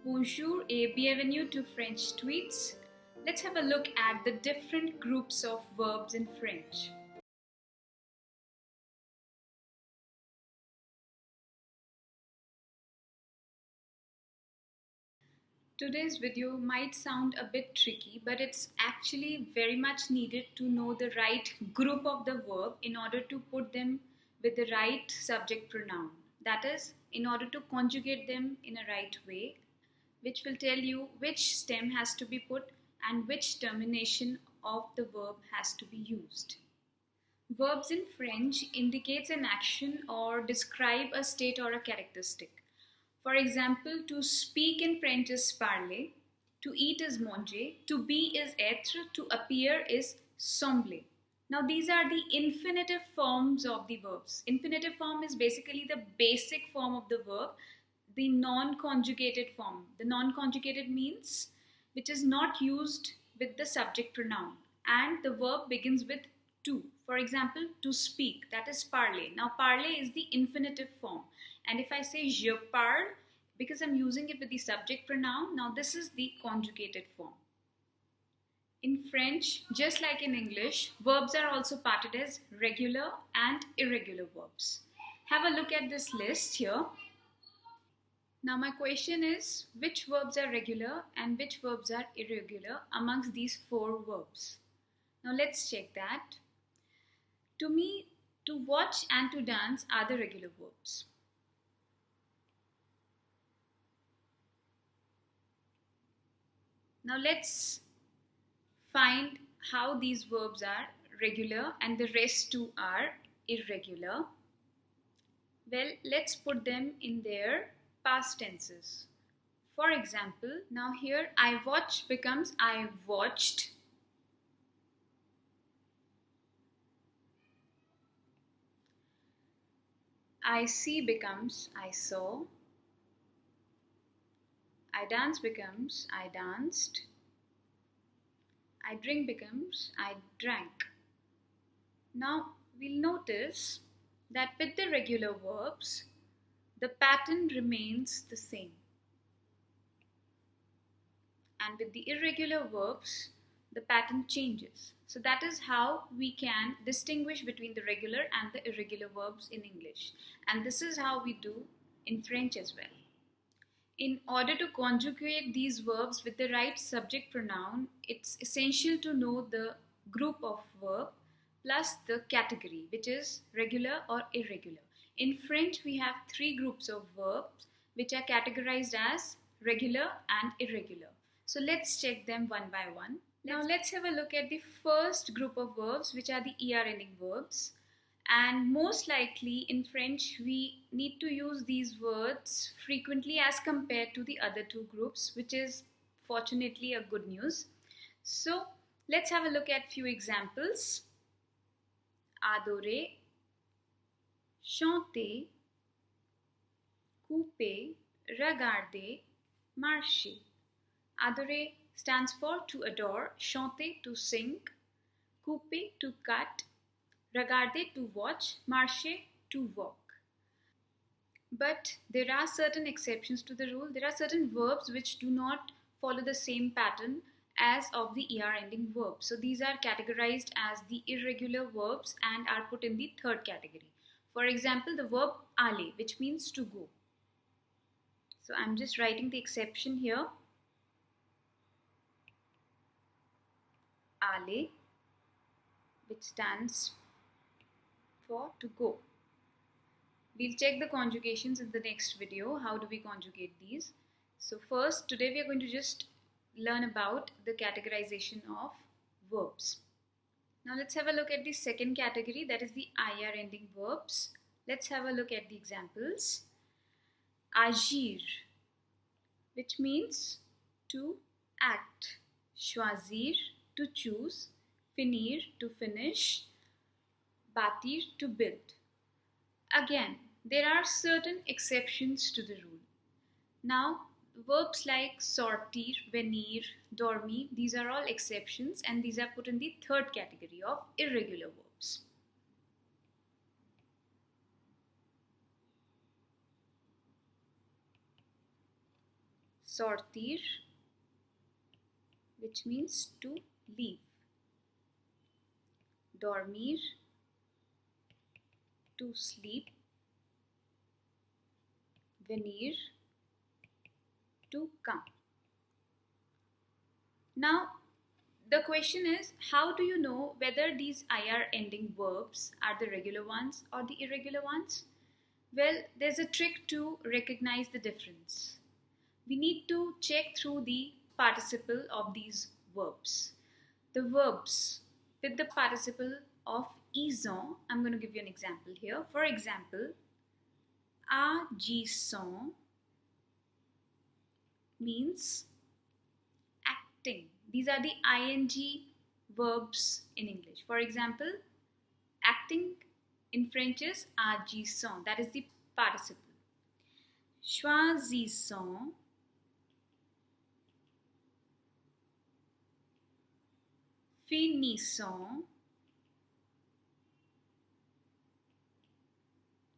Bonjour et bienvenue to French tweets. Let's have a look at the different groups of verbs in French. Today's video might sound a bit tricky, but it's actually very much needed to know the right group of the verb in order to put them with the right subject pronoun. That is, in order to conjugate them in a right way, which will tell you which stem has to be put and which termination of the verb has to be used. Verbs in French indicates an action or describe a state or a characteristic. For example, to speak in French is parler, to eat is manger, to be is être, to appear is sembler. Now these are the infinitive forms of the verbs. Infinitive form is basically the basic form of the verb, the non-conjugated form. The non-conjugated means which is not used with the subject pronoun and the verb begins with to. For example, to speak, that is parler. Now parler is the infinitive form. And if I say je parle, because I'm using it with the subject pronoun, now this is the conjugated form. In French, just like in English, verbs are also parted as regular and irregular verbs. Have a look at this list here. Now my question is, which verbs are regular and which verbs are irregular amongst these four verbs? Now let's check that. To me, to watch and to dance are the regular verbs. Now let's find how these verbs are regular and the rest two are irregular. Well, let's put them in their past tenses. For example, now here I watch becomes I watched. I see becomes I saw. I dance becomes I danced. I drink becomes I drank. Now we'll notice that with the regular verbs, the pattern remains the same. And with the irregular verbs, the pattern changes. So that is how we can distinguish between the regular and the irregular verbs in English. And this is how we do in French as well. In order to conjugate these verbs with the right subject pronoun, it's essential to know the group of verb plus the category, which is regular or irregular. In French, we have three groups of verbs which are categorized as regular and irregular. So let's check them one by one. Now let's have a look at the first group of verbs, which are the ER ending verbs. And most likely in French, we need to use these words frequently as compared to the other two groups, which is fortunately a good news. So let's have a look at few examples. Adorer, chanter, couper, regarder, marcher. Adorer stands for to adore, chanter to sing, couper to cut, regarder to watch, marcher to walk. But there are certain exceptions to the rule. There are certain verbs which do not follow the same pattern as of the ER ending verbs. So these are categorized as the irregular verbs and are put in the third category. For example, the verb aller, which means to go. So I'm just writing the exception here. Aller, which stands for to go. We'll check the conjugations in the next video. How do we conjugate these? So first, today we are going to just learn about the categorization of verbs. Now let's have a look at the second category, that is the IR ending verbs. Let's have a look at the examples. Agir, which means to act. Choisir, to choose. Finir, to finish. Bâtir, to build. Again, there are certain exceptions to the rule. Now, verbs like sortir, venir, dormir, these are all exceptions and these are put in the third category of irregular verbs. sortir, which means to leave. Dormir, to sleep. Venir, to come. Now, the question is, how do you know whether these IR ending verbs are the regular ones or the irregular ones? Well, there's a trick to recognize the difference. We need to check through the participle of these verbs. The verbs with the participle of ison, I'm going to give you an example here. For example, agissant means acting. These are the ing verbs in English. For example, acting in French is agissant. That is the participle. Choisissant, finissant,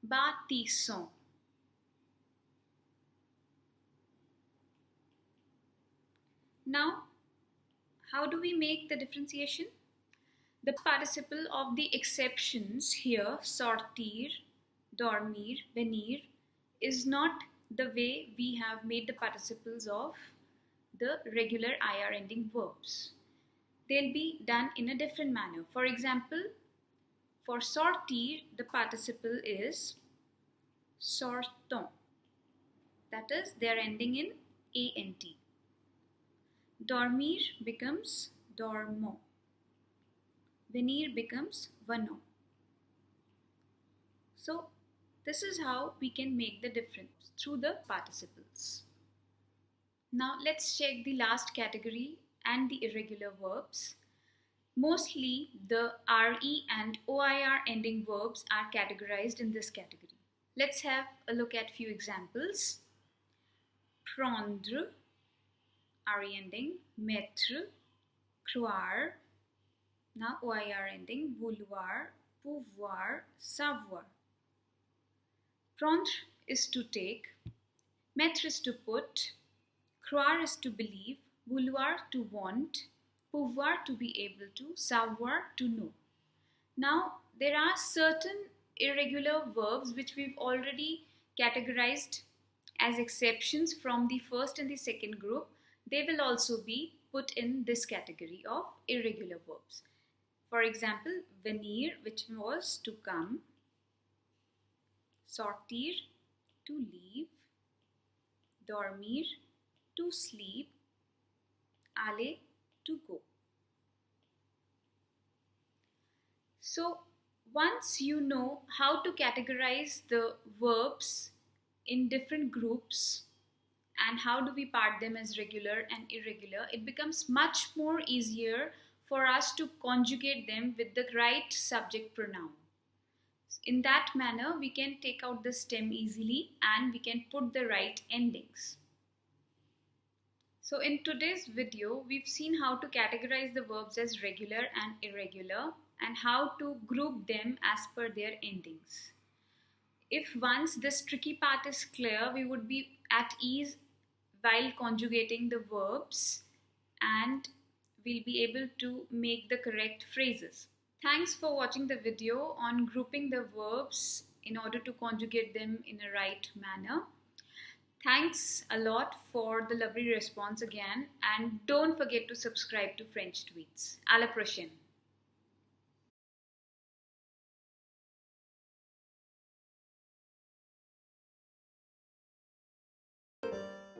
bâtissant. Now, how do we make the differentiation? The participle of the exceptions here, sortir, dormir, venir, is not the way we have made the participles of the regular IR ending verbs. They'll be done in a different manner. For example, for sortir, the participle is sortant. That is, they are ending in ant. Dormir becomes dormant. Venir becomes venant. So, this is how we can make the difference through the participles. Now, let's check the last category and the irregular verbs. Mostly, the RE and OIR ending verbs are categorized in this category. Let's have a look at few examples. Prendre, RE ending, mettre, croire, now OIR ending, vouloir, pouvoir, savoir. Prendre is to take, mettre is to put, croire is to believe, vouloir to want, pouvoir to be able to, savoir to know. Now, there are certain irregular verbs which we've already categorized as exceptions from the first and the second group. They will also be put in this category of irregular verbs. For example, venir, which was to come, sortir, to leave, dormir, to sleep, aller, to go. So, once you know how to categorize the verbs in different groups and how do we part them as regular and irregular, it becomes much more easier for us to conjugate them with the right subject pronoun. In that manner, we can take out the stem easily and we can put the right endings. So in today's video, we've seen how to categorize the verbs as regular and irregular and how to group them as per their endings. If once this tricky part is clear, we would be at ease while conjugating the verbs and we'll be able to make the correct phrases. Thanks for watching the video on grouping the verbs in order to conjugate them in a right manner. Thanks a lot for the lovely response again, and don't forget to subscribe to French Tweets. À la prochaine!